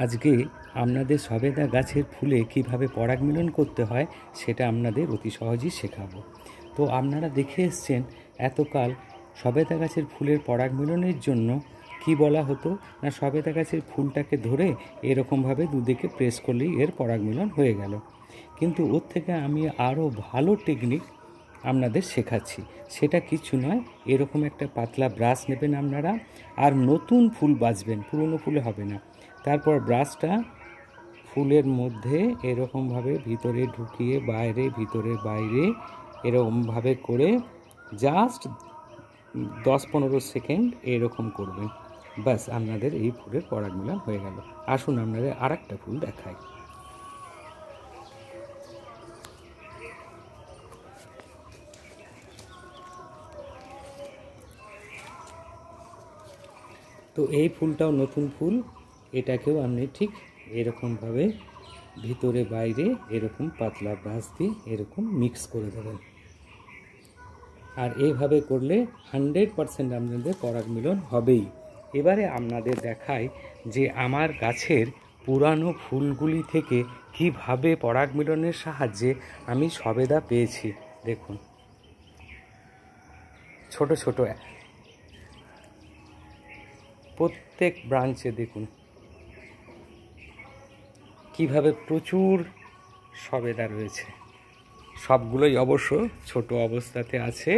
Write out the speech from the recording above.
আজকে আপনাদের সবেদা গাছের ফুলে কিভাবে পরাগ মিলন করতে হয় সেটা আপনাদের অতি সহজেই শেখাবো। তো আপনারা দেখে এসছেন এতকাল সবেদা গাছের ফুলের পরাগ মিলনের জন্য কি বলা হতো না, সবেদা গাছের ফুলটাকে ধরে এরকমভাবে দুদিকে প্রেস করলেই এর পরাগ মিলন হয়ে গেল। কিন্তু ওর থেকে আমি আরও ভালো টেকনিক আপনাদের শেখাচ্ছি। সেটা কিছু নয়, এরকম একটা পাতলা ব্রাশ নেবেন আপনারা, আর নতুন ফুল বাছবেন, পুরনো ফুলে হবে না। তারপর ব্রাশটা ফুলের মধ্যে এরকমভাবে ভিতরে ঢুকিয়ে বাইরে ভিতরে বাইরে এরকমভাবে করে জাস্ট 10-15 সেকেন্ড এরকম করবেন। ব্যাস, আপনাদের এই ফুলের পরাগ মিলন হয়ে গেল। আসুন আপনাদের আর একটা ফুল দেখাই। তো এই ফুলটাও নতুন ফুল, এটাকেও আপনি ঠিক এরকমভাবে ভিতরে বাইরে এরকম পাতলা ব্রাশ দিয়ে এরকম মিক্স করে দেবেন। আর এইভাবে করলে 100% আপনাদের পরাগ মিলন হবেই। এবারে আপনাদের দেখাই যে আমার গাছের পুরানো ফুলগুলি থেকে কিভাবে পরাগ মিলনের সাহায্যে আমি সবেদা পেয়েছি। দেখুন, ছোট ছোট প্রত্যেক ব্রাঞ্চে দেখুন কিভাবে প্রচুর সবেদা রয়েছে। সবগুলোই অবশ্য ছোট অবস্থাতে আছে।